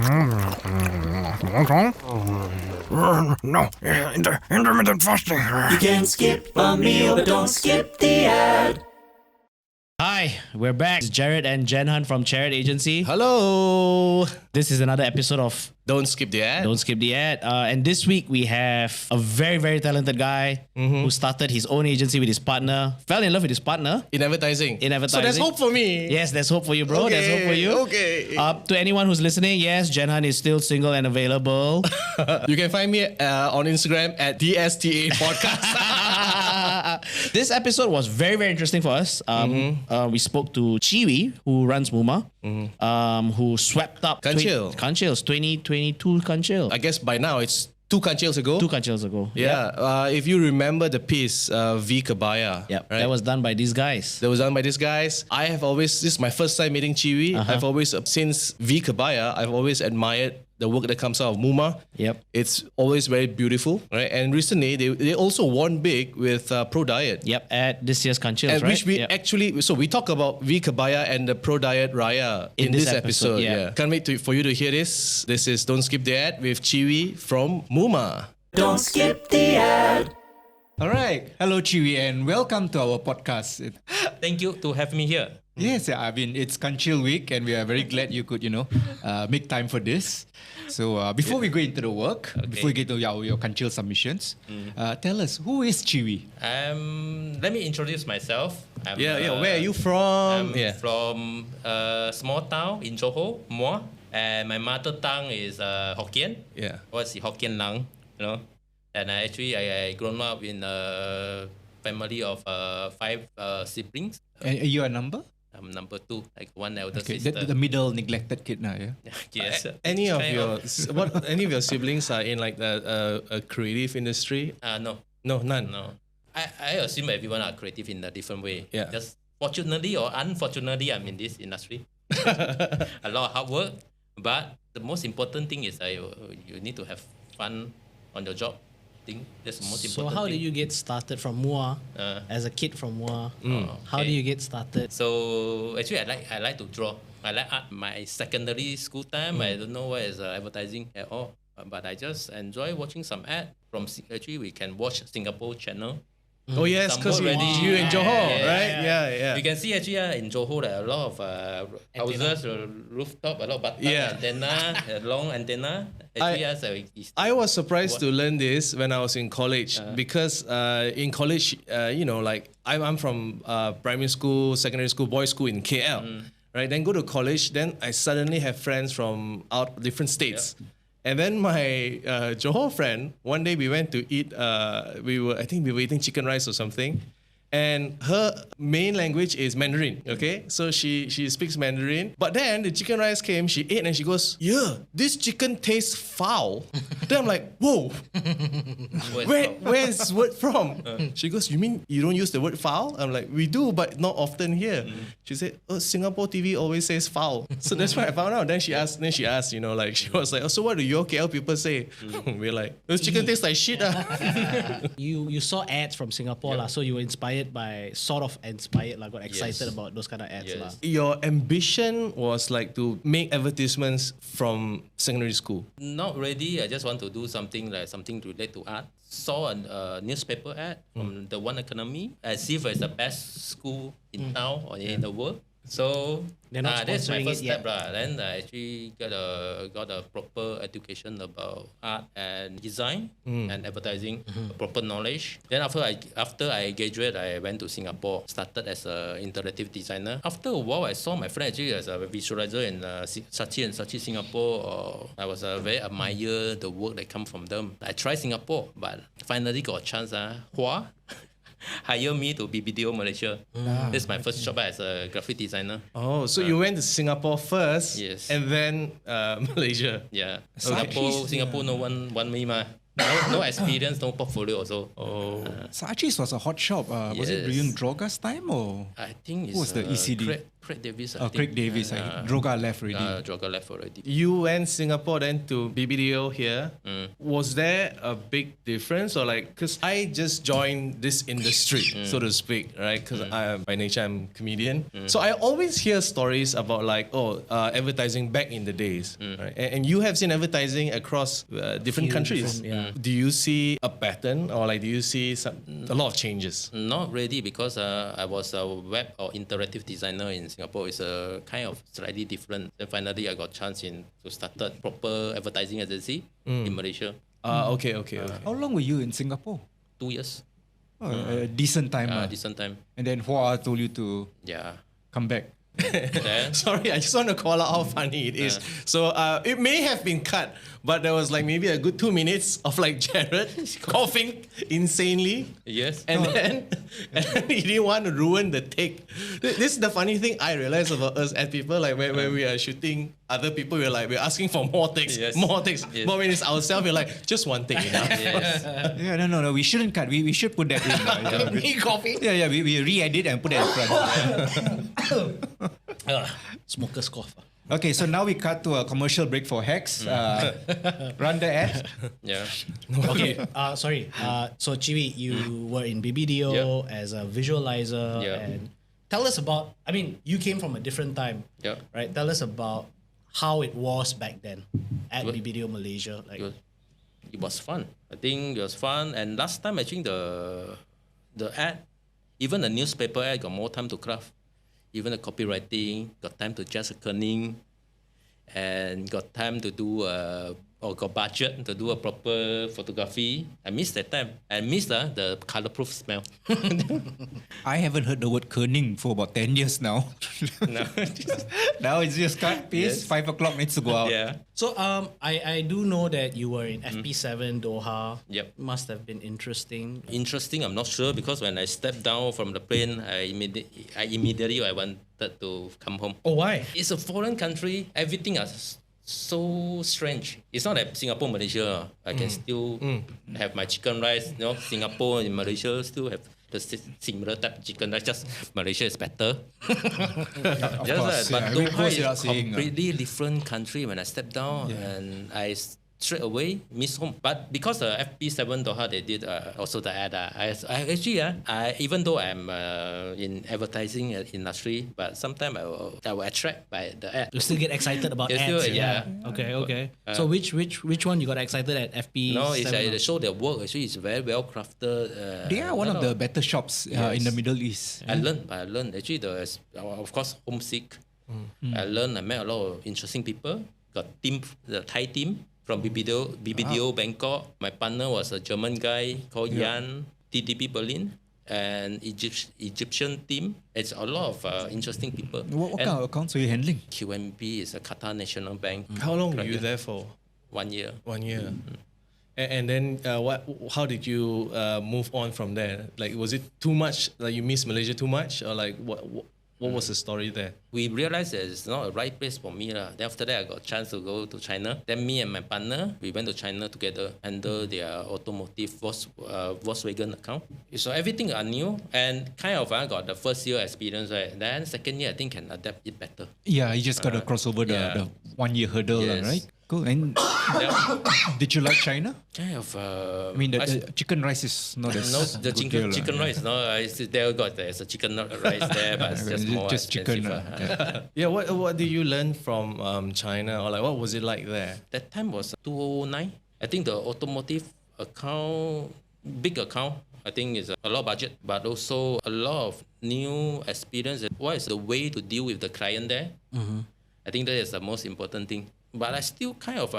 No, intermittent fasting. You can skip a meal, but don't skip the ad. Hi, we're back. It's Jarrod and Jenhan from Jarrod Agency. Hello. This is another episode of Don't skip the ad. Don't Skip the Ad. And this week we have a very, very talented guy who started his own agency with his partner, fell in love with his partner. In advertising. So there's hope for me. Yes, there's hope for you, bro. Okay, There's hope for you. okay. To anyone who's listening, yes, Jenhan is still single and available. You can find me on Instagram at DSTA podcast. This episode was very, very interesting for us. We spoke to Choo-Chee-Wee, who runs Muma, who swept up Kanchil. Kanchil's 2022 Kanchil. I guess by now it's 2 Kanchils ago. 2 Kanchils ago. Yeah. If you remember the piece, V-Kebaya. Yeah, Right? that was done by these guys. That was done by these guys. I have always, this is my first time meeting Choo-Chee-Wee. I've always, since V-Kebaya, I've always admired the work that comes out of Muma. Yep. It's always very beautiful, right? And recently, they also won big with ProDiet. Yep, at this year's Kanchils, And right? which we Yep. actually, so we talk about V-Kebaya and the ProDiet Raya in this episode. yeah. Can't wait for you to hear this. This is Don't Skip the Ad with Choo-Chee-Wee from Muma. Don't skip the ad. All right. Hello, Chewy, and welcome to our podcast. Thank you to have me here. Yes, I mean, it's Kanchil week, and we are very glad you could, make time for this. So before we go into the work, before we get to your Kanchil submissions, tell us, who is Chewy? Let me introduce myself. Where are you from? I'm from a small town in Johor, Muar. And my mother tongue is Hokkien. Yeah. What's the Hokkien lang, And I grown up in a family of 5 siblings. And you are number? I'm number 2, like one elder Okay, sister. the middle neglected kid now, yeah? Yes. Any of Kind your siblings are in like a creative industry? No. No, none. No. I assume everyone are creative in a different way. Yeah. Just fortunately or unfortunately, I'm in this industry. A lot of hard work. But the most important thing is you need to have fun on your job. I think that's the most So important how thing. did you get started from Mua? As a kid from Mua, how do you get started? So actually, I like to draw. I like art. My secondary school time, I don't know what is advertising at all. But I just enjoy watching some ad from. Actually, we can watch Singapore channel. Oh yes, because Some already. you in Johor, Yeah, right? Yeah. You can see actually in Johor a lot of houses, rooftop, a lot of antenna, a long antenna. Actually, I was surprised to learn this when I was in college because in college, I'm from primary school, secondary school, boys' school in KL, right? Then go to college, then I suddenly have friends from different states. Yep. And then my Johor friend, one day we went to eat, I think we were eating chicken rice or something. And her main language is Mandarin, okay? So she speaks Mandarin. But then the chicken rice came, she ate and she goes, yeah, this chicken tastes foul. Then I'm like, whoa, where's this word from? She goes, you mean you don't use the word foul? I'm like, we do, but not often here. She said, Singapore TV always says foul. So that's why I found out. Then she asked, she was like, so what do your KL people say? We're like, this chicken tastes like shit. You saw ads from Singapore, so you were inspired, got excited about those kind of ads. Yes. Your ambition was like to make advertisements from secondary school. Not really. I just want to do something related to art. Saw a newspaper ad from the One Economy as if it's the best school in town or in the world. So They're not that's my sponsoring first it yet. step. Then I actually got a proper education about art and design and advertising, proper knowledge. Then after I graduated, I went to Singapore, started as an interactive designer. After a while, I saw my friend actually as a visualizer in Sachi Singapore. I was very admire the work that come from them. I tried Singapore, but finally got a chance. Hua hire me to BBDO Malaysia. This is my first job as a graphic designer. Oh, so you went to Singapore first, Yes. and then Malaysia. Yeah, Sachi's, Singapore no one want me ma. No experience, no portfolio also. Sachi's was a hot shop. Was it Yes. during Droga's time or? I think it's Who was the ECD? Craig Davis. Craig Davis. Droga left already. Droga left already. You went Singapore then to BBDO here. Was there a big difference or like, because I just joined this industry, so to speak, right? Because by nature I'm comedian. So I always hear stories about like, advertising back in the days, right? And you have seen advertising across different countries. Do you see a pattern or like do you see a lot of changes? Not really, because I was a web or interactive designer in Singapore. It's a kind of slightly different. Then finally I got chance to start a proper advertising agency in Malaysia. Okay. How long were you in Singapore? 2 years. A decent time. Decent time. And then Hua told you to come back. Then, Sorry, I just want to call out how funny it is. So it may have been cut, but there was like maybe a good 2 minutes of like Jarrod coughing insanely. yes. And then he didn't want to ruin the take. This is the funny thing I realize about us as people. Like when we are shooting other people, we're asking for more takes, Yes. more takes. Yes. But when it's ourselves, we're like, just one take enough. Yes. Yeah, no. We shouldn't cut. We should put that in. Me coughing. Yeah. We re-edit and put that in front. Smoker's cough. Okay, so now we cut to a commercial break for Hex. Run the ad. Yeah. Okay, sorry. So Chee-Wee, you were in BBDO as a visualizer, and tell us about. I mean, you came from a different time, right? Tell us about how it was back then at BBDO Malaysia. Like, It was fun. I think it was fun. And last time, I think the ad, even the newspaper ad, got more time to craft. Even the copywriting, got time to just kerning, and got time to do or got budget to do a proper photography. I miss that time. I miss the colorproof smell. I haven't heard the word kerning for about 10 years now. No. Now it's just cut, paste, 5 o'clock needs to go out. Yeah. so I do know that you were in FP7 Doha. Yep. Must have been interesting. Interesting, I'm not sure, because when I stepped down from the plane, I immediately wanted to come home. Oh, why? It's a foreign country. Everything is so strange. It's not like Singapore, Malaysia. I can still have my chicken rice. You know, Singapore and Malaysia still have the similar type of chicken rice. Just Malaysia is better. Of Just course, but yeah. Doha Goes is without a saying, completely different country. When I stepped down, and I straight away miss home. But because the FP7 Doha, they did also the ad. I actually, even though I'm in advertising industry, but sometimes I will attract by the ad. You still get excited about You ads. still- yeah. Okay. So which one you got excited at FP7? No, it's they show their work. Actually, it's very well crafted. They are one of the better shops in the Middle East. I learned. Actually, of course, homesick. I met a lot of interesting people. Got the Thai team from BBDO Bangkok. My partner was a German guy called Jan, TTP Berlin, and Egyptian team. It's a lot of interesting people. What kind of accounts were you handling? QNB is a Qatar National Bank. How long were you there for? 1 year. 1 year. And then how did you move on from there? Like, was it too much? Like, you miss Malaysia too much? Or like, what was the story there? We realized that it's not a right place for me. Then after that, I got a chance to go to China. Then me and my partner, we went to China together, handle their automotive Volkswagen account. So everything are new, and kind of I got the first year experience, right? Then second year, I think can adapt it better. Yeah, you just got to cross over the 1 year hurdle, Yes. right? Cool. And Yeah. did you like China? Kind of. I mean, the chicken rice is not as no, the good chicken here, rice. No, there's a chicken rice there, but it's just more Just chicken, expensive. Yeah, what did you learn from China? Or like, what was it like there? That time was 2009. I think the automotive account, big account, I think is a lot of budget, but also a lot of new experience. What is the way to deal with the client there? I think that is the most important thing. But I still kind of,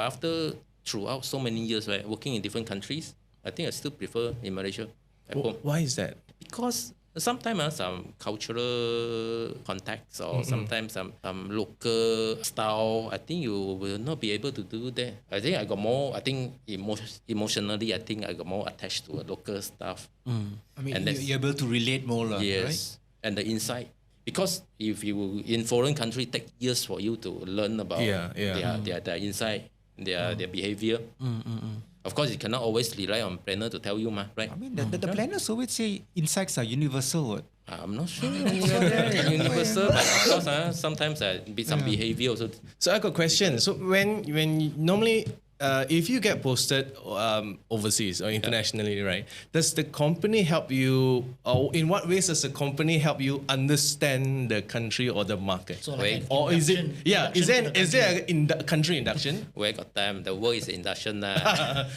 throughout so many years, right, working in different countries, I think I still prefer in Malaysia at home. Why is that? Because sometimes some cultural contacts or sometimes some local style, I think you will not be able to do that. I think I got more, emotionally, I think I got more attached to a local stuff. I mean, And that's- you're able to relate more, right? Yes, and the insight. Because if you in foreign country, take years for you to learn about their insight, their behavior. Of course, you cannot always rely on planner to tell you, right? I mean, the planners always say insights are universal. What? I'm not sure. Universal, but of course, sometimes some behavior also. So I got a question. So when normally, if you get posted overseas or internationally, right? Does the company help you, or in what ways does the company help you understand the country or the market? So like Wait. an Or is it? induction- Yeah. Is induction to there a country induction? Where got time? The work is induction.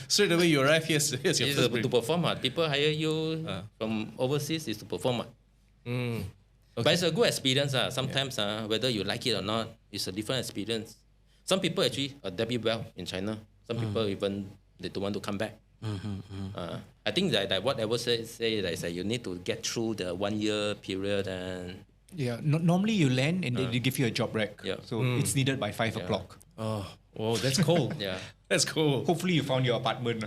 Straight away you arrive. Here's your It's first brief. to perform. People hire you from overseas is to perform. But it's a good experience. Sometimes whether you like it or not, it's a different experience. Some people actually adapt it well in China. Some people even they don't want to come back. I think that whatever say that is that you need to get through the 1 year period and Normally you land and they give you a job rec. Yeah. So it's needed by 5 o'clock. Oh, that's cool. yeah. That's cool. Hopefully you found your apartment.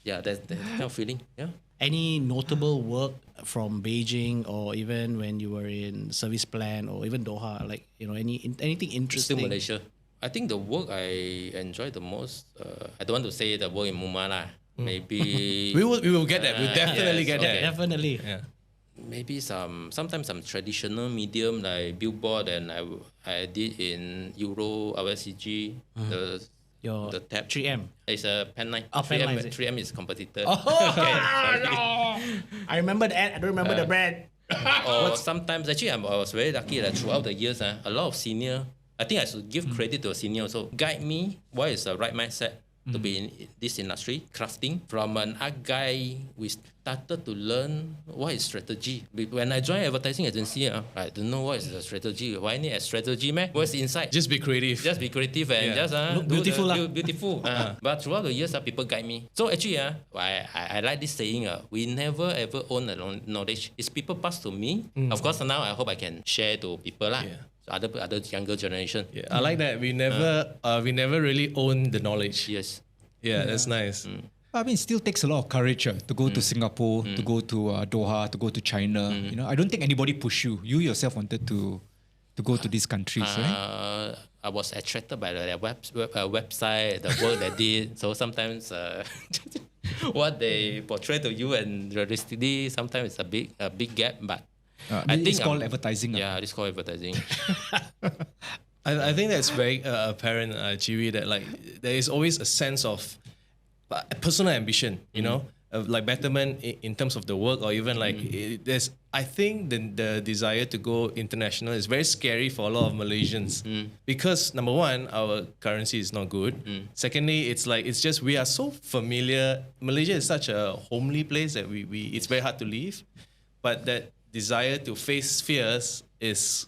Yeah, that's that kind of feeling. Yeah. Any notable work from Beijing, or even when you were in service plan, or even Doha, like anything interesting? Still Malaysia. I think the work I enjoy the most. I don't want to say the work in Mumma lah. Maybe We will get that. We'll definitely get okay. that. Definitely. Yeah. maybe sometimes some traditional medium like billboard, and I did in Euro RSCG Your the tab 3M. It's a Pen 9. Oh, Pen 9, is it? 3M is competitor. I remember the ad. I don't remember the brand. Or sometimes actually I was very lucky that throughout the years a lot of senior, I think I should give credit to a senior also, guide me what is the right mindset to be in this industry, crafting. From an art guy, we started to learn what is strategy. When I joined advertising agency, I don't know what is the strategy. Why need a strategy, man? What's inside? Just be creative. Just be creative and just Look do beautiful the lah. beautiful. But throughout the years, people guide me. So actually, I like this saying. We never ever own the knowledge. It's people pass to me. Of course, now I hope I can share to people lah. Yeah. Other younger generation. Yeah, I like that. We never really own the knowledge. Yes. Yeah, that's nice. I mean, it still takes a lot of courage to go to Singapore, to go to Doha, to go to China. You know, I don't think anybody pushed you. You yourself wanted to go to these countries, right? I was attracted by their website, the work they did. So sometimes what they portray to you and realistically, sometimes it's a big gap. But I think it's called advertising. Yeah, it's called advertising. I think that's very apparent, Chee-Wee, that like there is always a sense of personal ambition, you know, of like betterment in terms of the work, or even like there's. I think the desire to go international is very scary for a lot of Malaysians because number one, our currency is not good. Secondly, it's just we are so familiar. Malaysia is such a homely place that we it's very hard to leave, but that desire to face fears is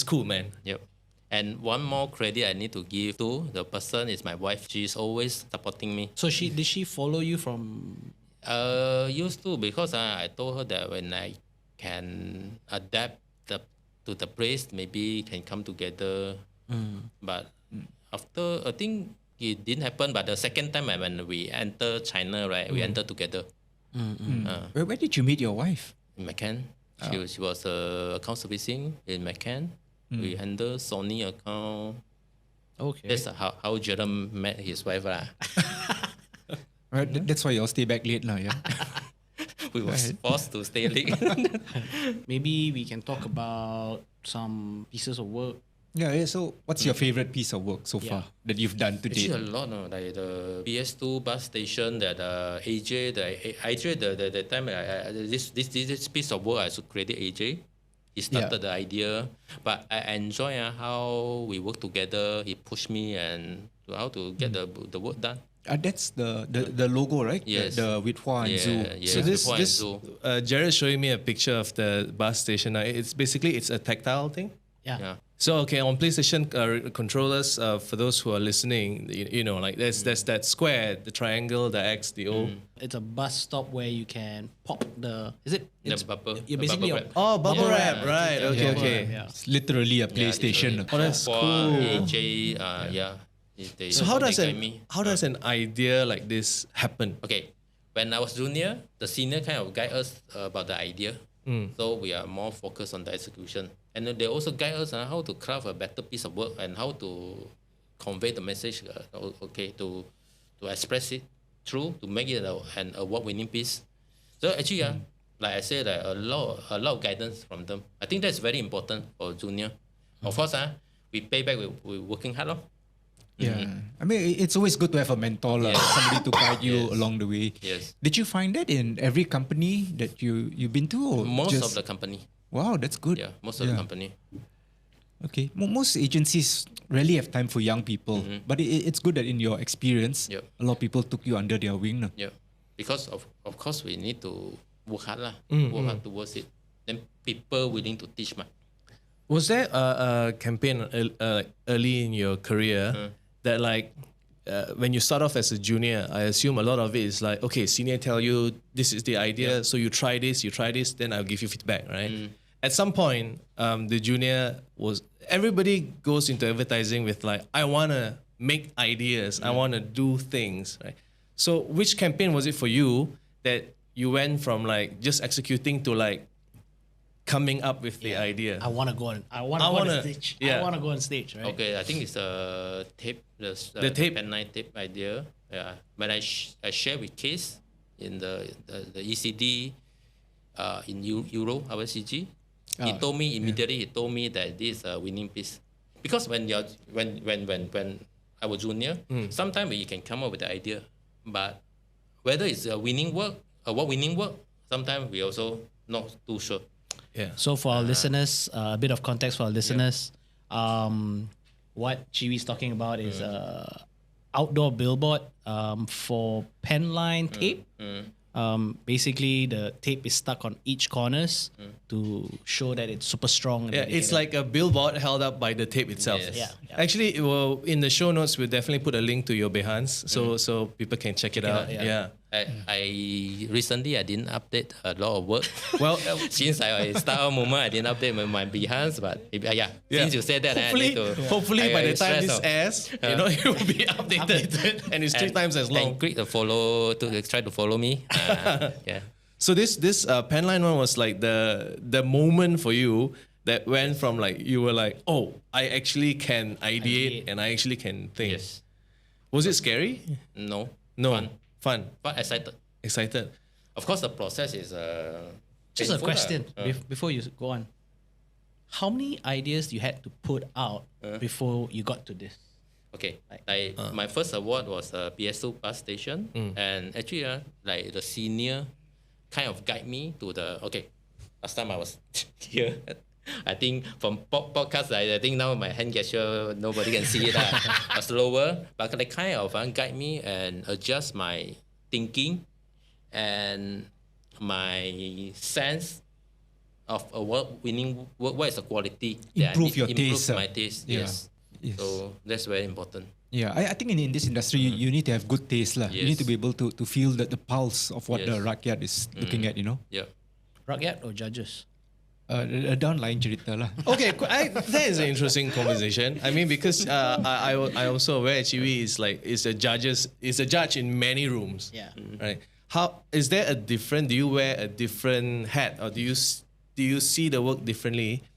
cool, man. Yep. And one more credit I need to give to the person is my wife. She's always supporting me. So did she follow you from? Used to, because I told her that when I can adapt to the place, maybe can come together. But after, I think it didn't happen. But the second time when we enter China, right, we entered together. Where did you meet your wife? In Macau. She was account servicing in Macau. We handle Sony account. Okay. That's how Jarrod met his wife. Right, that's why you all stay back late now, yeah. We was forced to stay late. Maybe we can talk about some pieces of work. Yeah. So, what's your favorite piece of work so far that you've done today? Actually, a lot. No? Like the PS2 bus station, that AJ, the time this piece of work I should credit AJ. He started the idea, but I enjoy how we work together. He pushed me and how to get the work done. That's the logo, right? Yes. The with Hua and Zoo. Yeah, So this Hua and Zoo. Jarrod showing me a picture of the bus station. It's basically a tactile thing. Yeah. So okay, on PlayStation controllers, for those who are listening, you know, like there's that square, the triangle, the X, the O. It's a bus stop where you can pop the. Is it? The It's bubble. You're the basically bubble wrap. Oh, bubble Yeah. wrap, right? Okay, okay. Yeah. It's literally a PlayStation. Oh, that's For cool. AJ, yeah. So how does they guide me. an idea like this happen? Okay, when I was junior, the senior kind of guide us about the idea. So we are more focused on the execution. And then they also guide us on how to craft a better piece of work and how to convey the message, to express it through, to make it an award-winning piece. So actually, like I said, like a lot of guidance from them. I think that's very important for junior. Of course, we pay back with working hard. Yeah. I mean, it's always good to have a mentor, somebody to guide you along the way. Yes. Did you find that in every company that you've been to? Or Most of the company. Wow, that's good. Yeah, most of the company. Okay. Most agencies rarely have time for young people, but it's good that in your experience, Yep. a lot of people took you under their wing. No? Yeah, because of course we need to work hard work hard towards it. Then people willing to teach Was there a campaign early in your career that like when you start off as a junior, I assume a lot of it is like, okay, senior tell you this is the idea, so you try this, then I'll give you feedback, right? At some point, the junior everybody goes into advertising with like, I want to make ideas, I want to do things, right? So which campaign was it for you that you went from like just executing to like coming up with the idea? I want to go on. I want to go on stage. I want to go on stage, right? Okay, I think it's the tape, the tape. pen line tape idea. Yeah, when I share with Case in the ECD in Euro RCG, he told me immediately. He told me that this is a winning piece, because when I was junior, sometimes you can come up with the idea, but whether it's a winning work or what winning work, sometimes we also not too sure. Yeah. So for our listeners, a bit of context for our listeners, what Chee-Wee's talking about is outdoor billboard for pen line tape. Basically, the tape is stuck on each corners to show that it's super strong. Yeah, it's like a billboard held up by the tape itself. Yes. Yeah. Actually, well, in the show notes, we'll definitely put a link to your Behance, so people can check it out. Yeah. I recently I didn't update a lot of work. Well, Since I start moment, I didn't update my Behance, but since you said that, hopefully by the time this airs, it will be updated and it's 3 times as long. And click the follow to try to follow me. Yeah. So this penline one was like the moment for you that went from like you were like, oh, I actually can ideate and I actually can think. Yes. Was it scary? No. Fun. But excited. Excited. Of course, the process is just a painful, question before you go on. How many ideas you had to put out before you got to this? Okay, my first award was PSO bus station, and actually, like the senior kind of guide me to the last time I was here. I think from podcast, I think now my hand gesture, nobody can see it. Was lower, but they kind of guide me and adjust my thinking and my sense of a winning work. What is the quality? Improve your taste. Improve my taste, yes. So that's very important. Yeah, I think in this industry, you need to have good taste. Yes. You need to be able to feel the pulse of what the rakyat is looking at, Yeah. Rakyat or judges? Downline cerita lah. Okay, that is an interesting conversation. I mean, because I also aware Chee-Wee is a judge in many rooms. Yeah. Right. How is there a different? Do you wear a different hat, or do you see the work differently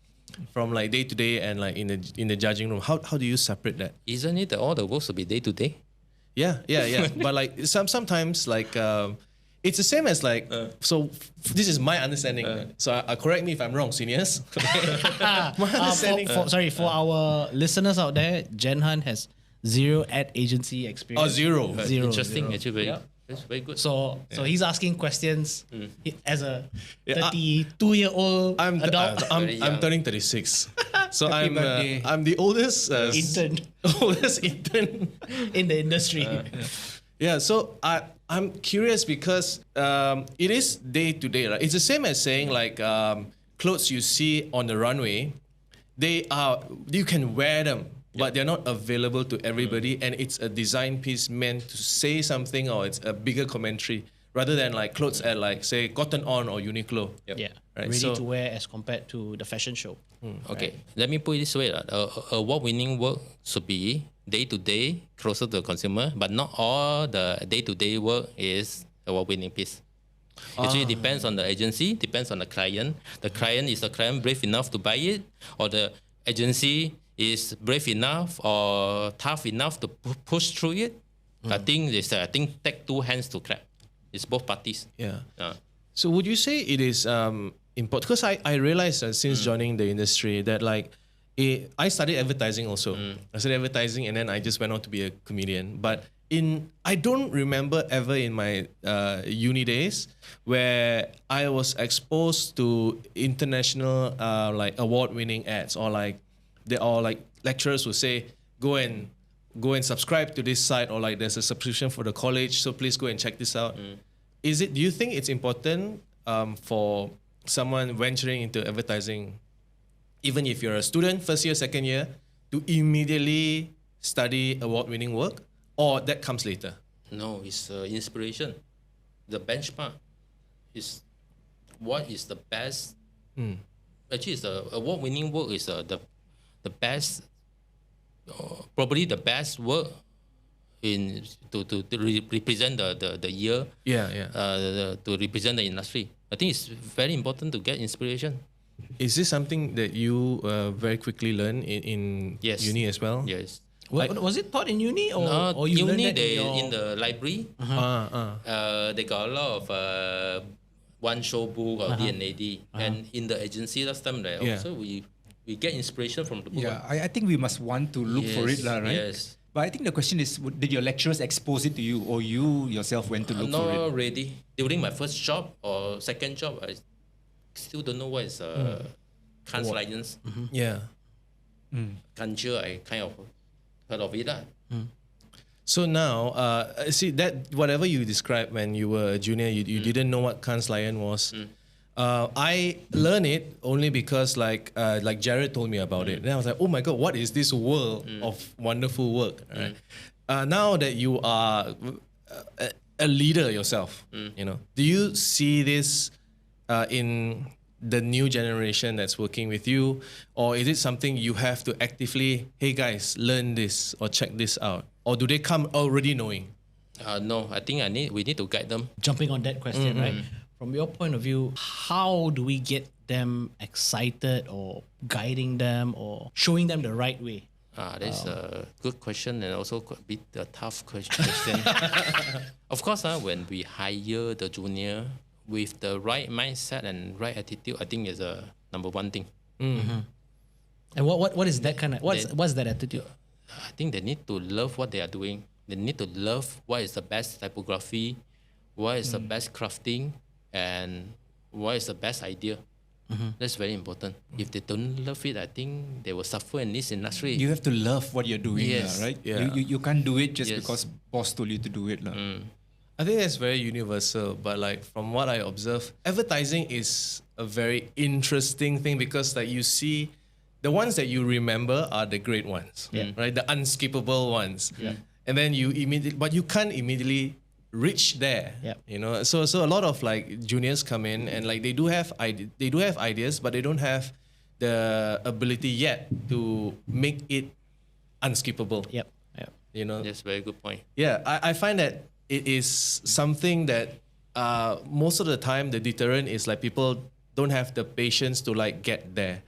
from like day to day and like in the judging room? How do you separate that? Isn't it that all the works will be day to day? Yeah. But like sometimes like. It's the same as like so. This is my understanding. So correct me if I'm wrong, seniors. My understanding. For our listeners out there, Jenhan has 0 ad agency experience. Oh, zero. Zero. Interesting, Zero. actually. It's very good. So he's asking questions as a 32-year-old adult. I'm turning 36. So birthday. I'm the oldest intern oldest intern in the industry. Yeah, so I'm curious because it is day to day, right? It's the same as saying like clothes you see on the runway, you can wear them, but they're not available to everybody, and it's a design piece meant to say something, or it's a bigger commentary rather than like clothes at like say Cotton On or Uniqlo. Yeah, Right, ready to wear as compared to the fashion show. Okay, let me put it this way. Award-winning work should be day-to-day, closer to the consumer, but not all the day-to-day work is award-winning piece. Actually, depends on the agency, depends on the client. Is the client brave enough to buy it, or the agency is brave enough or tough enough to push through it? I think take 2 hands to clap. It's both parties. Yeah. So would you say it is important? Because I realized that since joining the industry that like I studied advertising also. I studied advertising and then I just went on to be a comedian. But I don't remember ever in my uni days where I was exposed to international like award-winning ads or like lecturers would say go and subscribe to this site, or like there's a subscription for the college, so please go and check this out. Do you think it's important for someone venturing into advertising, even if you're a student, first year, second year, to immediately study award-winning work, or that comes later? No, it's inspiration. The benchmark is what is the best. Actually, it's the award-winning work is the best, probably the best work in to represent the year. To represent the industry. I think it's very important to get inspiration. Is this something that you very quickly learn in uni as well? Yes. Was it taught in uni or you learned uni? that In the library. They got a lot of one show book or D&AD, and in the agency last time, also we get inspiration from the book. Yeah, I think we must want to look for it, right? Yes. But I think the question is, did your lecturers expose it to you, or you yourself went to look for it? Not really. During my first job or second job, I still don't know what is Kanzleidens. Kanzle, I kind of heard of it. So now, see that whatever you described when you were a junior, you didn't know what Kanzleiden was. I learned it only because like Jarrod told me about it. And I was like, oh my God, what is this world of wonderful work? Right? Now that you are a leader yourself, do you see this in the new generation that's working with you, or is it something you have to actively, hey guys, learn this or check this out, or do they come already knowing? No, I think we need to guide them. Jumping on that question, right? From your point of view, how do we get them excited, or guiding them, or showing them the right way? That's a good question, and also a bit a tough question. Of course, when we hire the junior with the right mindset and right attitude, I think is a number one thing. And what is that kind of what's that attitude? I think they need to love what they are doing. They need to love what is the best typography, what is the best crafting, and what is the best idea. That's very important. If they don't love it, I think they will suffer in this industry. You have to love what you're doing, right? Yeah. You can't do it just because boss told you to do it. I think that's very universal, but like from what I observe, advertising is a very interesting thing because like you see, the ones that you remember are the great ones, right? The unskippable ones, and then but you can't immediately reach there. So a lot of like juniors come in and like they do have ideas, but they don't have the ability yet to make it unskippable. That's a very good point. I find that it is something that most of the time the deterrent is like people don't have the patience to like get there.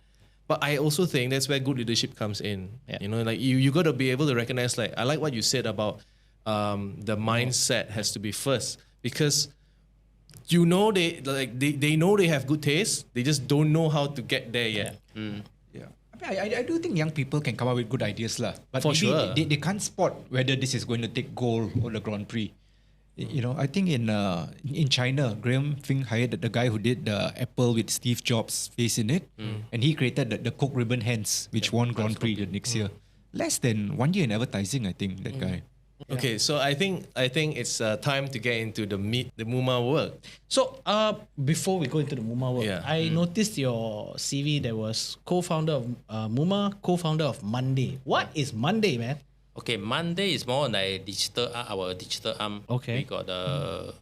But I also think that's where good leadership comes in. Like you got to be able to recognize, like, I like what you said about the mindset has to be first, because they know they have good taste, they just don't know how to get there yet. I do think young people can come up with good ideas, but For maybe sure. they can't spot whether this is going to take gold or the Grand Prix. I think in China, Graham Fink hired the guy who did the Apple with Steve Jobs' face in it, and he created the Coke ribbon hands, which won Grand Prix the next year. Less than 1 year in advertising, I think, that guy. Okay, so I think it's time to get into the Muma work. So before we go into the Muma work, I noticed your CV. There was co-founder of Muma, co-founder of Monday. What is Monday, man? Okay, Monday is more like our digital arm. Okay. We got a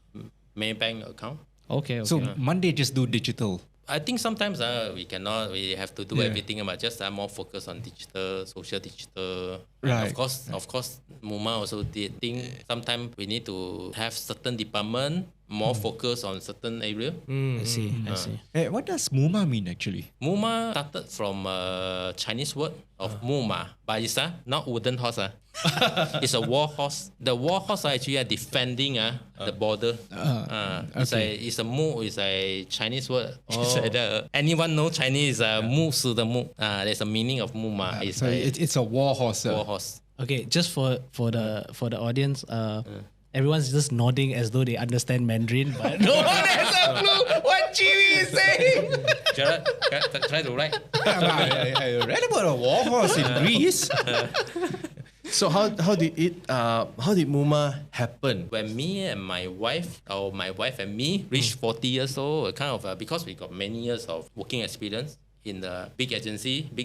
Maybank account. Okay. So Monday just do digital. I think sometimes we have to do everything, but just more focused on digital, social digital. Right. Of course, Muma also did think sometimes we need to have certain department more focused on certain area. I see. Hey, what does Muma mean actually? Muma started from a Chinese word of Muma, but it's not wooden horse. It's a war horse. The war horse are actually defending the border. It's a mu. It's a Chinese word. Anyone know Chinese? Mu si the mu. There's a meaning of Muma. It's a war horse. War horse. Okay, just for the audience, everyone's just nodding as though they understand Mandarin, but no one has a clue what Choo-Chee is saying. Jarrod, try to write. I read about a war horse in Greece. So how did Muma happen? When me and my wife, or my wife and me, reached 40 years old, kind of because we got many years of working experience in the big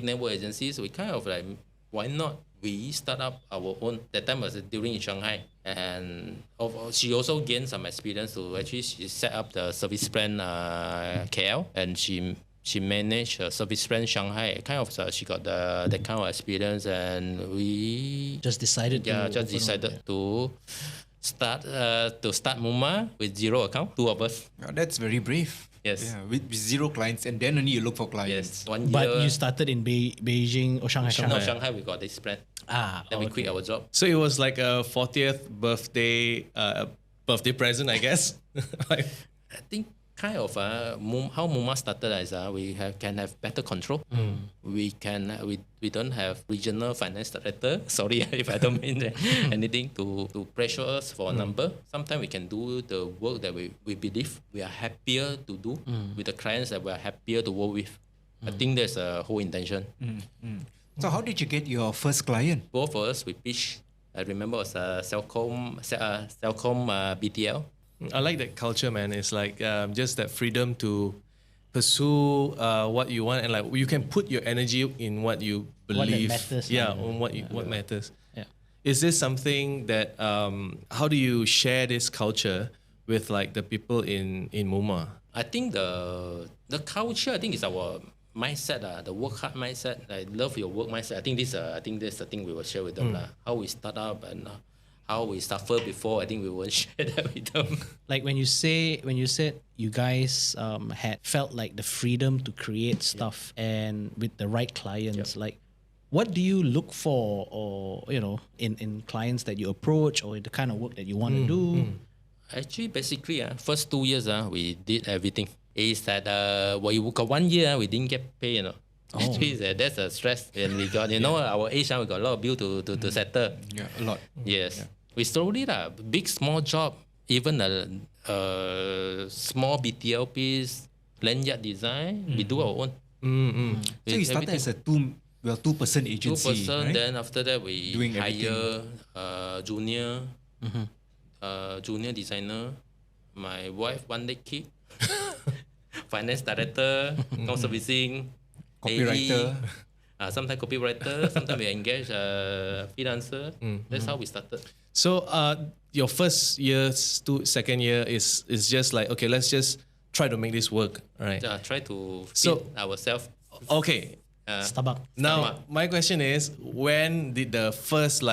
network agencies, we kind of like, why not we start up our own? That time was during in Shanghai, and she also gained some experience to actually she set up the service brand KL, and she managed a service brand Shanghai. Kind of she got that kind of experience, and we Just decided to start Muma with zero account, two of us. Oh, that's very brave. Yes. Yeah, with zero clients, and then only you look for clients. Yes, 1 year. But you started in Beijing or Shanghai? No, Shanghai we got this brand. Then we quit our job. So it was like a 40th birthday present, I guess. I think kind of how Muma started is we can have better control. We don't have regional finance director. Sorry if I don't mean anything to pressure us for a number. Sometimes we can do the work that we believe we are happier to do with the clients that we are happier to work with. I think that's a whole intention. So how did you get your first client? Both of us we pitched. I remember it was Cellcom BTL. I like that culture, man. It's like just that freedom to pursue what you want, and like you can put your energy in what you believe. Matters, on what matters. Yeah. Is this something that how do you share this culture with like the people in Muma? I think the culture, I think is our mindset, the work hard mindset. I love your work mindset. I think this is the thing we will share with them. How we start up and how we suffer before. I think we won't share that with them. Like when you said you guys had felt like the freedom to create stuff and with the right clients, like what do you look for, or in clients that you approach, or the kind of work that you want to do? Actually, basically, first 2 years we did everything. Is that we got 1 year we didn't get pay, Actually, that's a stress, and we got our age we got a lot of bill to settle. Yeah, a lot. Yes, we slowly big small job, even a small BTL piece, lanyard design, we do our own. So you started as a 2-person agency, 2-person. right? Then after that we Doing hire junior designer. My wife one day kick, finance director, account servicing, Copywriter. Sometimes copywriter, sometimes we engage freelancer. That's how we started. So your first year to second year is just like, okay, let's just try to make this work, right? Try to feed ourselves. Okay. Starbucks. Now my question is, when did the first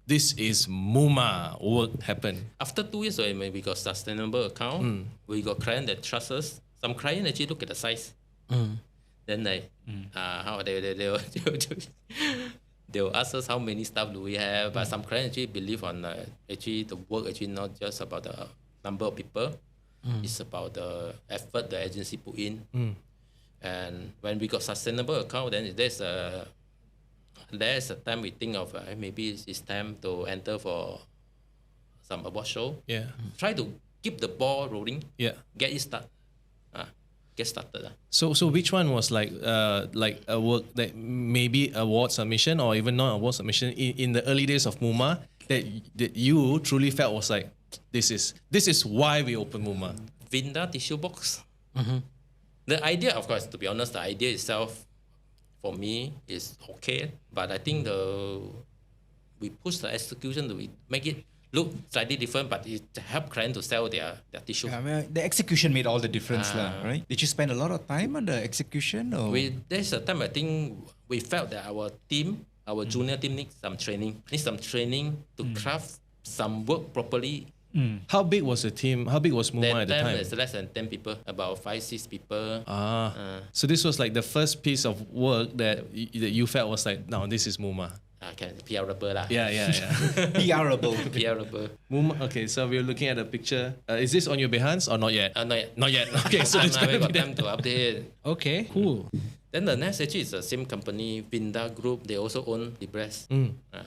this is Muma work happen? After 2 years, when we got sustainable account, we got client that trust us. Some client actually look at the size. Then how they'll ask us how many staff do we have. But some clients actually believe on actually the work actually not just about the number of people. It's about the effort the agency put in. And when we got sustainable account, then there's a time we think of maybe it's time to enter for some award show. Yeah. Try to keep the ball rolling. Yeah. Get it started. Get started. So which one was like a work that maybe award submission or even non award submission in the early days of Muma that you truly felt was like, this is why we opened Muma? Vinda tissue box. The idea, of course, to be honest, the idea itself for me is okay, but I think we push the execution to make it look slightly different, but it help client to sell their tissue. Yeah, I mean, the execution made all the difference, right? Did you spend a lot of time on the execution? Or? There's a time I think we felt that our junior team needs some training to craft some work properly How big was the team? How big was Muma at the time? It's less than 10 people, about 5-6 people. So this was like the first piece of work that you felt was like, no, this is Muma. PR-able lah. Yeah. PR-able. PR-able. Muma. Okay, so we're looking at a picture. Is this on your Behance or not yet? Not yet. Not yet. Okay, so it's we gonna got be time to update. Okay, cool. Then the next actually is the same company, Vinda Group. They also own Libresse.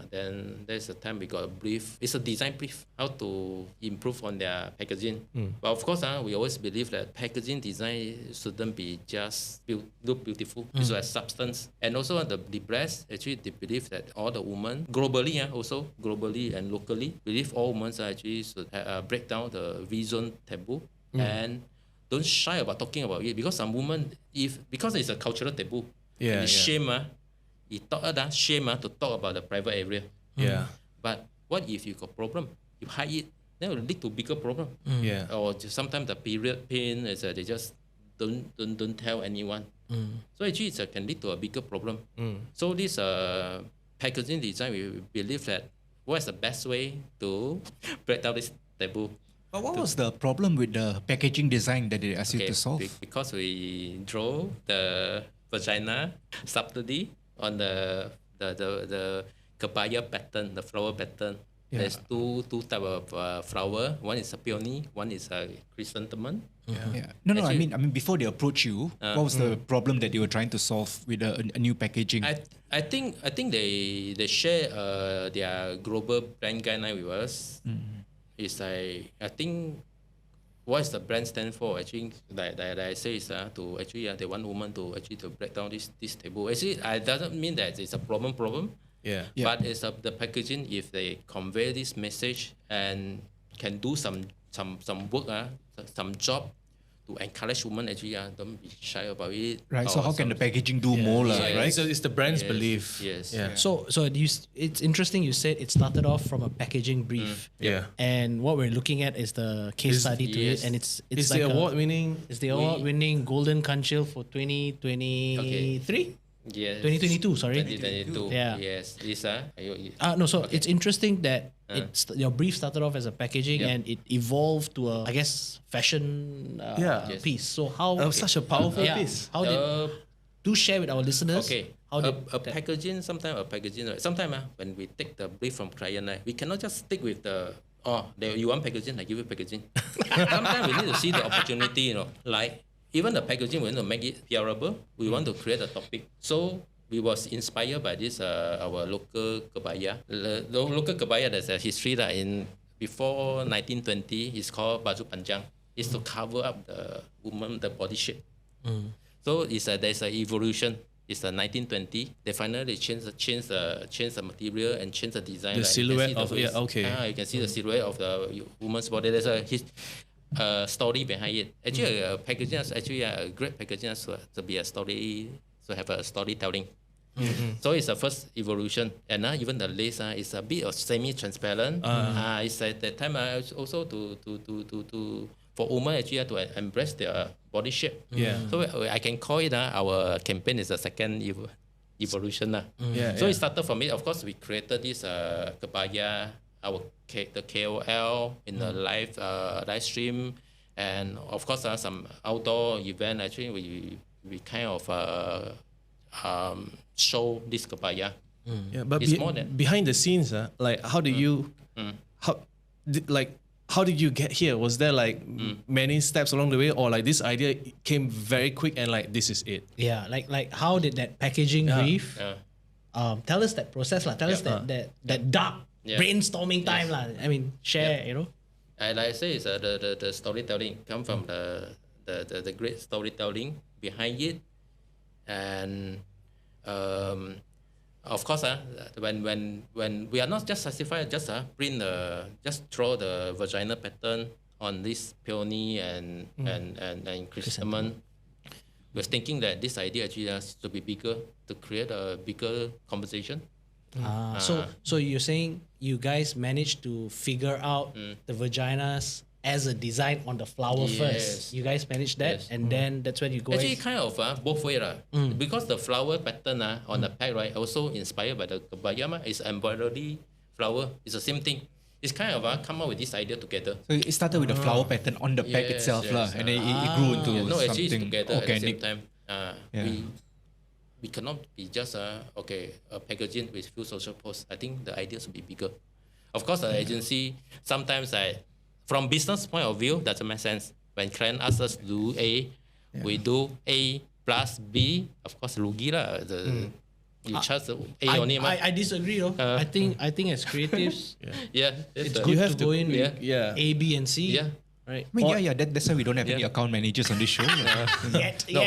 Then there's the time we got a brief. It's a design brief, how to improve on their packaging. But of course, we always believe that packaging design shouldn't be just look beautiful. It should have substance. And also the Libresse, actually they believe that all the women, globally and locally, believe all women actually should break down the vision taboo and don't shy about talking about it, because some women, because it's a cultural taboo, it's shame, shame to talk about the private area. But what if you got problem? You hide it, then it will lead to bigger problem. Or sometimes the period pain is they just don't tell anyone. So actually it can lead to a bigger problem. So this packaging design, we believe that what's the best way to break down this taboo. But what was the problem with the packaging design that they asked you to solve? Because we draw the vagina subtly on the kebaya pattern, the flower pattern. There's two type of flower. One is a peony, one is a chrysanthemum. No, actually, I mean, before they approach you, what was the problem that they were trying to solve with a new packaging? I think they share their global brand guideline with us. It's like, I think what is the brand stand for? Actually, like I say, is to actually they want women to actually to break down this taboo. Actually, it doesn't mean that it's a problem. But it's the packaging. If they convey this message and can do some work, some job to encourage women, actually don't be shy about it. Right. So how can the packaging do more, right? So it's the brand's belief. Yes. Yeah. So it's interesting you said it started off from a packaging brief. And what we're looking at is the case study to it, and it's It's like the award-winning. It's the award-winning Golden Kanchil for 2023. Yes. 2022, sorry. 2022. Yeah. Yes. Lisa. It's interesting that your brief started off as a packaging and it evolved to a, I guess, fashion piece. So how Such a powerful piece. How did do share with our listeners? Okay. How did packaging? Sometimes when we take the brief from client, we cannot just stick with you want packaging, I give you packaging. Sometimes we need to see the opportunity. Like even the packaging, we want to make it PRable. We want to create a topic. So we was inspired by this our local kebaya. The local kebaya, there's a history that in before 1920, it's called baju panjang. It's to cover up the woman, the body shape. So there's an evolution. It's 1920. They finally change the material and change the design. The silhouette of you can see the silhouette of the woman's body. There's a story behind it. Actually, packaging is actually a great packaging to be a story, to have a storytelling. So it's the first evolution, and even the lace is a bit of semi-transparent. It's at that time also to for women actually to embrace their body shape. So I can call it our campaign is the second evolution. So it started from it. Of course, we created this kebaya, the KOL in the live stream, and of course some outdoor event. Actually, we kind of show this kebaya. But behind the scenes, like how did you how did you get here? Was there like many steps along the way, or like this idea came very quick and like this is it? Yeah, like how did that packaging brief? Tell us that process lah. Tell us that dark brainstorming time lah. I mean, share. Like I say, it's the storytelling come from the great storytelling behind it, and of course, when we are not just satisfied, just draw the vagina pattern on this peony and chrysanthemum. We're thinking that this idea actually has to be bigger, to create a bigger conversation. So you're saying you guys managed to figure out the vaginas as a design on the flower first. You guys managed that, and then that's when you go. Actually, kind of both way because the flower pattern on the pack also inspired by the kebaya. It's embroidery flower. It's the same thing. it's kind of come up with this idea together. So it started with the flower pattern on the pack Yes, itself, yes, and then it grew into No, actually it's something together at the same organic. time. Yeah. We cannot be just a packaging with few social posts. I think the idea should be bigger. Of course, the agency sometimes from business point of view doesn't make sense. When client asks us to do A, we do A plus B. Of course, rugi lah. You charge A only. I disagree though. I think as creatives, it's good You have to go to- in with yeah. A, B, and C. Yeah. Right. I mean, that's why we don't have any account managers on this show. Yet. No,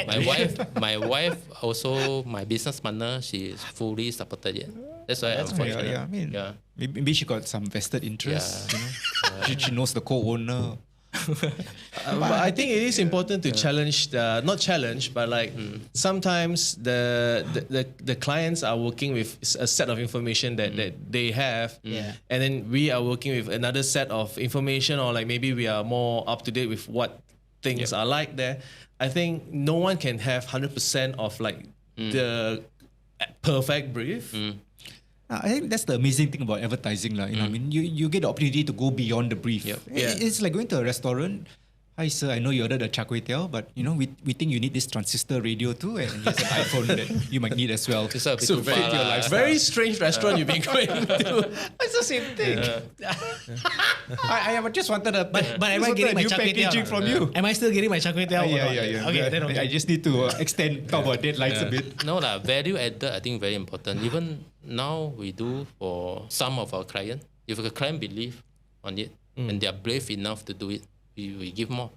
my wife also my business partner. She is fully supported it. That's why I'm fortunate. I mean, Yeah. maybe she got some vested interest. You know, she knows the co-owner. But I think it is important to challenge not challenge, but like sometimes the clients are working with a set of information that they have, and then we are working with another set of information, or like maybe we are more up to date with what things are like there. I think no one can have 100% of like the perfect brief. I think that's the amazing thing about advertising, lah. You know, I mean, you get the opportunity to go beyond the brief. It's like going to a restaurant. Hi sir, I know you ordered a char kway teow, but you know we think you need this transistor radio too, and here's an iPhone that you might need as well. It's a bit So too far lah. very strange restaurant you've been going to. It's the same thing. I just wanted a But am I getting my new char kway teow? packaging from you? Am I still getting my char kway teow? or not? Yeah. Okay, then okay. I just need to talk about deadlines a bit. No lah, value added I think very important. Even now we do for some of our clients. If a client believe on it and they are brave enough to do it, we give more.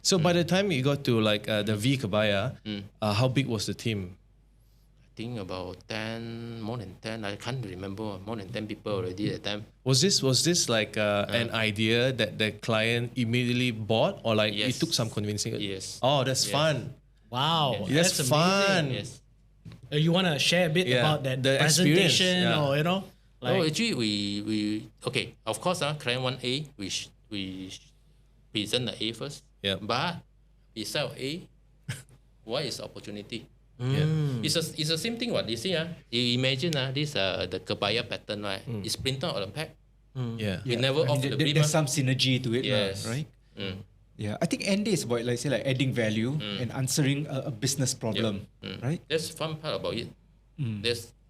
So by the time you got to like the V-Kebaya, how big was the team? I think about 10, more than 10. I can't remember. More than 10 people already at that time. Was this like an idea that the client immediately bought, or like it Yes. took some convincing? Yes. Oh, that's Yes. fun. Wow, That's amazing. fun. Yes. You want to share a bit Yeah, about that the experience, presentation, yeah. or you know, Oh, actually, we okay. Of course, client want A, we present the A first. Yeah. But beside A, what is opportunity? It's the same thing. What you see? You imagine this the kebaya pattern, right? It's printed on the pack. Yeah. We never off the brief. There's some synergy to it, Yes. right? Yeah, I think ND is about like adding value and answering a business problem, right? That's fun part about it.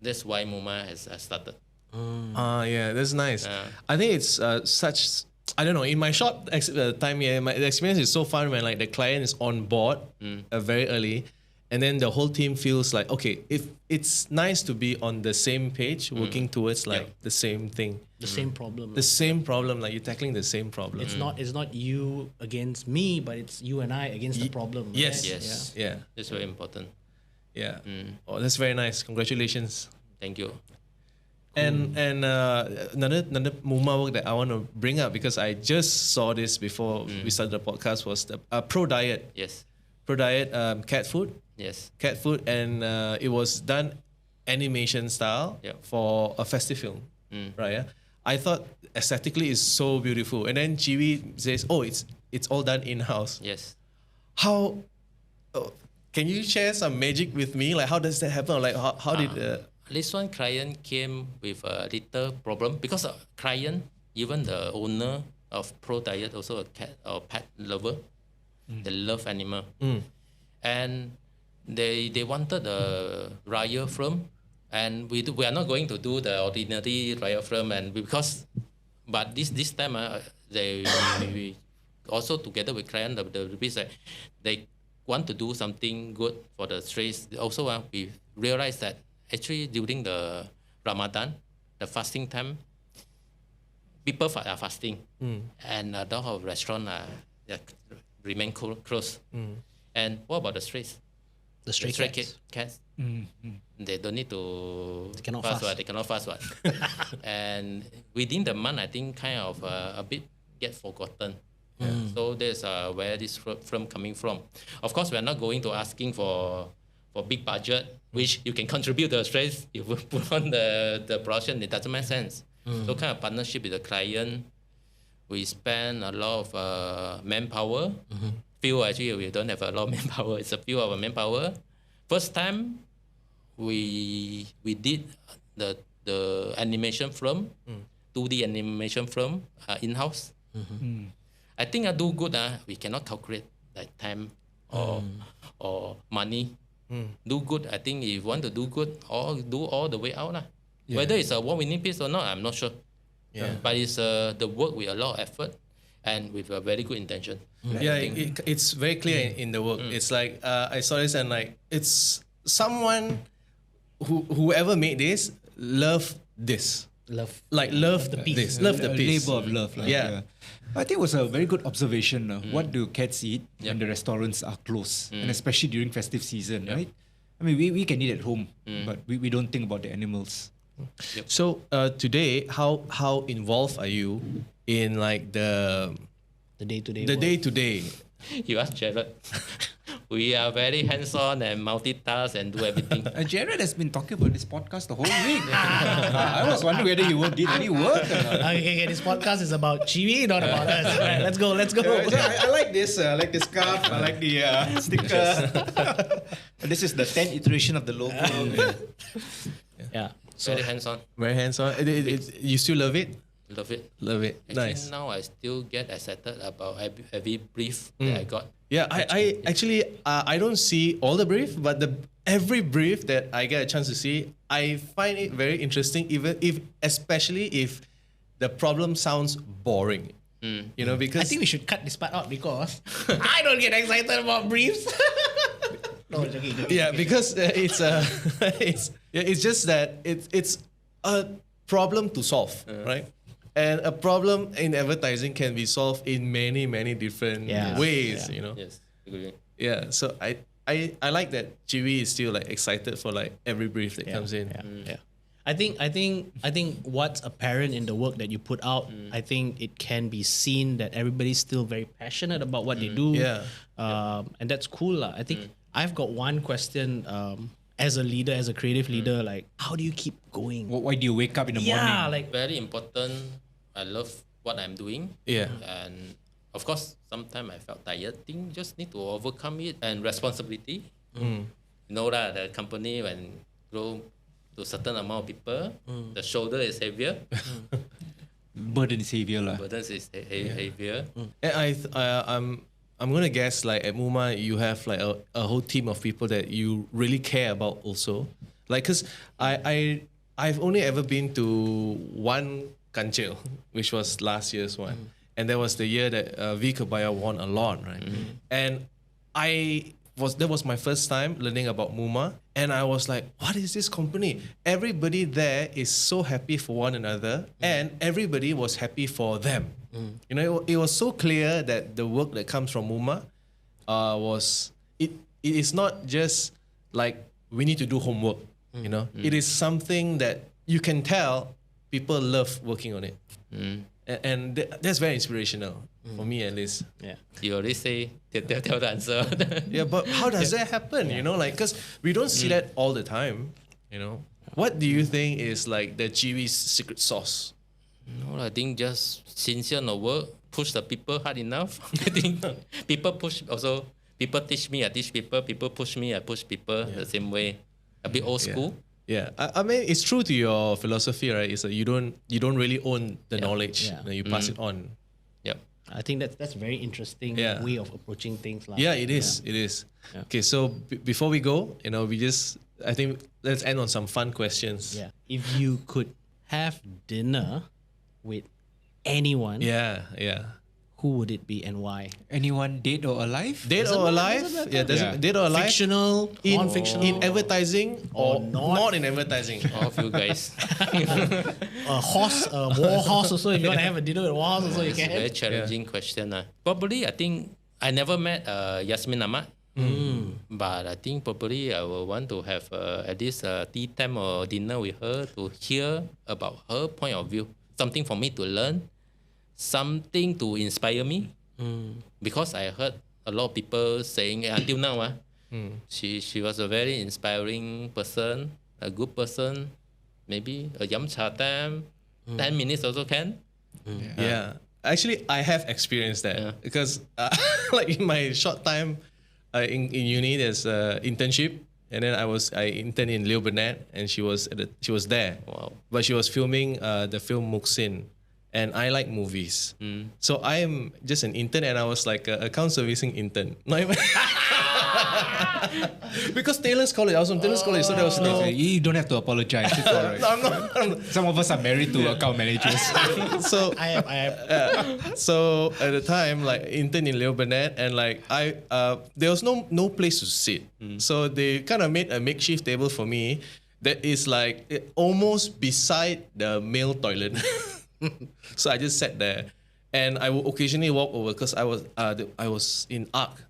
That's why MoMA has started. Yeah, that's nice. I think it's such. I don't know. In my short time here, the experience is so fun when like the client is on board very early, and then the whole team feels like okay, if it's nice to be on the same page, working towards like the same thing, the same problem. the same problem. Like you're tackling the same problem. It's not you against me, but it's you and I against the problem. right? Yes. Yes. Yeah. That's very important. Yeah. Oh, that's very nice. Congratulations. Thank you. And another MoMA work that I want to bring up, because I just saw this before we started the podcast, was the ProDiet. Yes. ProDiet cat food. Yes. Cat food, and it was done animation style for a festive film, right? Yeah? I thought aesthetically is so beautiful, and then Chee-Wee says, "Oh, it's all done in house." Yes. How? Can you share some magic with me? Like, how does that happen? Like, how did? This one client came with a little problem because client, even the owner of ProDiet, also a cat or pet lover, they love animal, and they wanted a raya film, and we are not going to do the ordinary raya film, and but this time we also together with client the reason they want to do something good for the strays. Also, we realized that actually during the Ramadan, the fasting time, people are fasting, and a lot of restaurants remain closed. And what about the strays? The stray cats. Cats. They don't need to They cannot fast. fast. They cannot fast. And within the month, I think kind of a bit get forgotten. So there's where this film coming from. Of course, we are not going to asking for big budget, which you can contribute to the stress. If you put on the production, it doesn't make sense. So kind of partnership with the client. We spend a lot of manpower. Few actually we don't have a lot of manpower. It's a few of our manpower. First time we did the animation film, 2D animation film in-house. I think I do good. We cannot calculate like time or money. Do good. I think if you want to do good, or do all the way out. Whether it's a award-winning piece or not, I'm not sure. But it's the work with a lot of effort and with a very good intention. It's very clear in the work. It's like I saw this and like it's someone whoever made this love this. Love the piece. Love the piece. Labor of love. I think it was a very good observation. What do cats eat when the restaurants are closed? And especially during festive season, right? I mean, we can eat at home, but we don't think about the animals. So today, how involved are you in like the day-to-day? You ask Jarrod. We are very hands-on and multitask and do everything. Jarrod has been talking about this podcast the whole week. I was wondering whether you did any work or not. Okay, this podcast is about Chee-Wee, not about us. Right, let's go. I like this. I like the scarf. I like the sticker. This is the 10th iteration of the logo. Very hands-on. Very hands-on. You still love it? Love it. Actually, Nice. now I still get excited about every brief that I got. Yeah, I actually I don't see all the brief, but every brief that I get a chance to see, I find it very interesting. Especially if the problem sounds boring, you know, because I think we should cut this part out because I don't get excited about briefs. No, joking. Yeah, because it's just that it's a problem to solve, right? And a problem in advertising can be solved in many different ways, you know. Yes, agree. Yeah, so I like that Chee-Wee is still like excited for like every brief that comes in. I think what's apparent in the work that you put out, I think it can be seen that everybody's still very passionate about what they do. And that's cool. I think I've got one question as a leader, as a creative leader, like how do you keep going? Why do you wake up in the morning? Yeah, like Very important. I love what I'm doing. Yeah. And of course, sometimes I felt tired. Think just need to overcome it and responsibility. You know that the company when grow to a certain amount of people, the shoulder is heavier. Burden is heavier lah. Burden is heavier. And I'm gonna guess like at Muma you have like a whole team of people that you really care about also. Like, cause I've only ever been to one Kancil, which was last year's one, and that was the year that V-Kebaya won a lot, right? And that was my first time learning about Muma, and I was like, what is this company? Everybody there is so happy for one another, and everybody was happy for them. You know, it was so clear that the work that comes from Muma it is not just like we need to do homework. You know, it is something that you can tell people love working on it, and that's very inspirational for me at least. yeah. You already say tell the answer. Yeah, but how does that happen? You know, like because we don't see that all the time. You know, what do you think is like the Chee-Wee's secret sauce? No, I think just sincere no work, push the people hard enough. I think people push also. People teach me, I teach people. People push me, I push people. The same way. A bit old school. Yeah, I mean it's true to your philosophy, right? It's like you don't really own the knowledge. Yeah. You know, you pass it on. Yep. I think that's very interesting way of approaching things. Like Yeah, it is. It is. Yeah. Okay, so before we go, you know, I think let's end on some fun questions. Yeah. If you could have dinner with anyone, Yeah. who would it be and why? Anyone dead or alive? Dead Doesn't or matter, alive? doesn't matter. Yeah, dead or alive? Fictional, non-fictional, In advertising or not in advertising? All of you guys. a horse, a war horse also. If you want to have a dinner with a war horse also, you It's a can. very challenging question. Probably, I think I never met Yasmin Ahmad. But I think probably I will want to have at least a tea time or dinner with her to hear about her point of view. Something for me to learn, something to inspire me. Because I heard a lot of people saying until now, she was a very inspiring person, a good person. Maybe a yum cha time, 10 minutes also can. Yeah. Actually, I have experienced that because like in my short time in uni, there's internship and then I interned in Libresse, and she was there. Wow. But she was filming the film Muksin, and I like movies. So I am just an intern, and I was like a account servicing intern. Not even because Taylor's college. I was on Taylor's college, so there was no. You don't have to apologize. It's all right. No, I'm not. Some of us are married to account managers. So I am. so at the time, like intern in Libresse, and like there was no place to sit. So they kind of made a makeshift table for me that is like almost beside the male toilet. So I just sat there, and I would occasionally walk over because I was in ARC,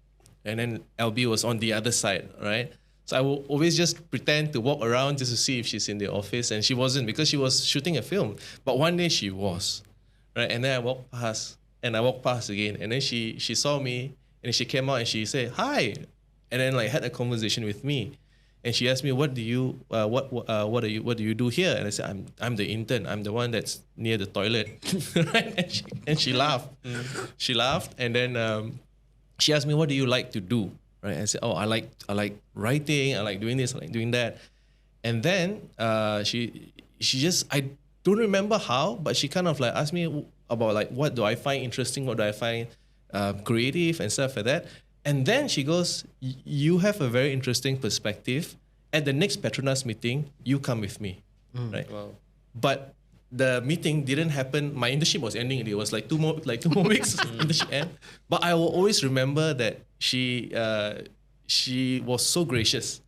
and then LB was on the other side, right? So I will always just pretend to walk around just to see if she's in the office, and she wasn't because she was shooting a film. But one day she was, right? And then I walked past, and I walked past again, and then she saw me, and she came out and she said hi, and then like had a conversation with me. And she asked me, what do you do here? And I said, I'm the intern. I'm the one that's near the toilet. Right? And she laughed. She laughed, and then she asked me, what do you like to do? Right? I said, oh, I like writing. I like doing this. I like doing that. And then she just, I don't remember how, but she kind of like asked me about like what do I find interesting, what do I find creative and stuff like that. And then she goes, you have a very interesting perspective. At the next Petronas meeting, you come with me, right? Wow. But the meeting didn't happen. My internship was ending. It was like two more weeks internship end. But I will always remember that she was so gracious.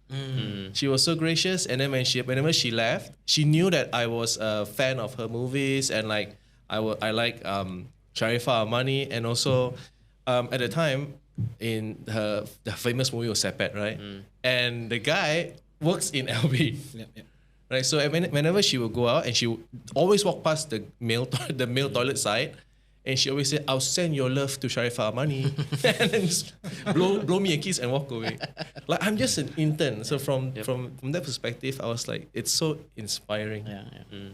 She was so gracious. And then whenever she left, she knew that I was a fan of her movies, and like I like Sharifah Amani, and also at the time, in the famous movie was Sepet, right? And the guy works in LB. Right? So whenever she would go out, and she would always walk past the male toilet side, and she always said, I'll send your love to Sharifah Amani, and then just blow me a kiss and walk away. Like, I'm just an intern. So from that perspective, I was like, it's so inspiring.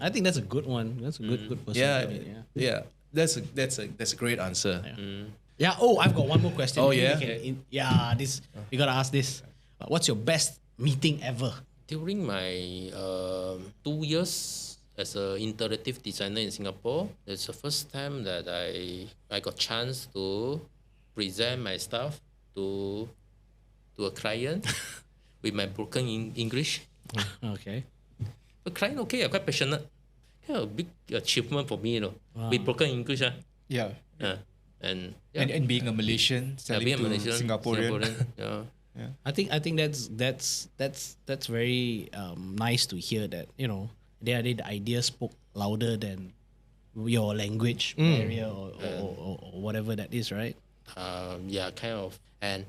I think that's a good one. That's a good person. Yeah. That's a great answer. Yeah. Oh, I've got one more question. Oh, Maybe yeah? This we gotta ask this. What's your best meeting ever? During my 2 years as an interactive designer in Singapore, it's the first time that I got chance to present my stuff to a client with my broken English. Okay. The client I'm quite passionate. Yeah, a big achievement for me, with broken English. Yeah. And being a Malaysian, selling to Singaporean. Yeah. I think that's very nice to hear that the idea spoke louder than your language barrier or whatever that is, right? Yeah, kind of. And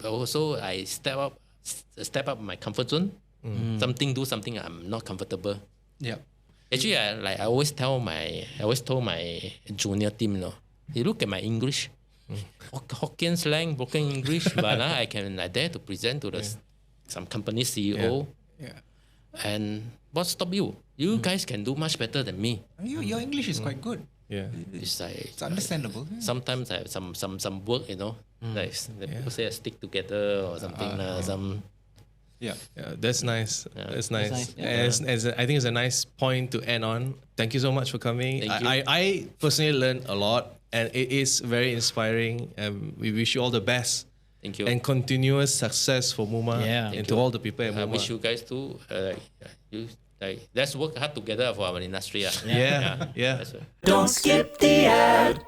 also I step up my comfort zone. Do something I'm not comfortable. Yeah. Actually, I always told my junior team, you look at my English, Hokkien slang, broken English, but I dare to present to some company CEO. Yeah. And what stop you? You guys can do much better than me. Your English is quite good. Yeah. It's like It's understandable. sometimes I have some work, like the people say I stick together or something. Yeah. That's nice. That's nice. nice. Yeah. I think it's a nice point to end on. Thank you so much for coming. Thank you. I personally learned a lot, and it is very inspiring. We wish you all the best. Thank you. And continuous success for Muma and to all the people at I Muma. wish you guys too. Let's work hard together for our industry. Yeah. That's right. Don't skip the ad.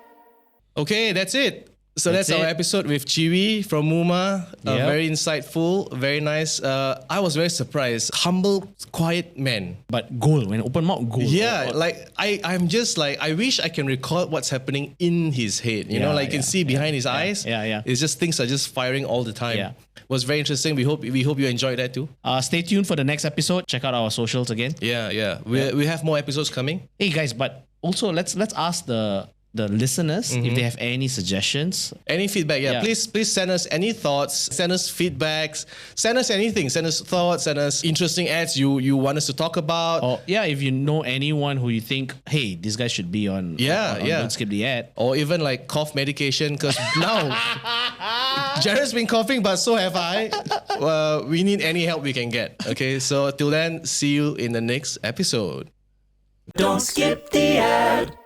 Okay, that's it. So that's That's our it. episode with Choo-Wee from Muma. Yep. Very insightful, very nice. I was very surprised. Humble, quiet man. But gold, when open mouth, gold. Yeah, like I'm just like, I wish I can record what's happening in his head. You know, like you can see behind his eyes. Yeah. It's just things are just firing all the time. Yeah. It was very interesting. We hope you enjoyed that too. Stay tuned for the next episode. Check out our socials again. Yeah. We have more episodes coming. Hey guys, but also let's ask the listeners if they have any suggestions. Any feedback, Yeah. Please send us any thoughts, send us feedbacks, send us anything, send us thoughts, send us interesting ads you want us to talk about. Or if you know anyone who you think, hey, this guy should be on Yeah. Don't Skip the Ad. Or even like cough medication, because now Jarrod's been coughing, but so have I. We need any help we can get. Okay, so till then, see you in the next episode. Don't skip the ad.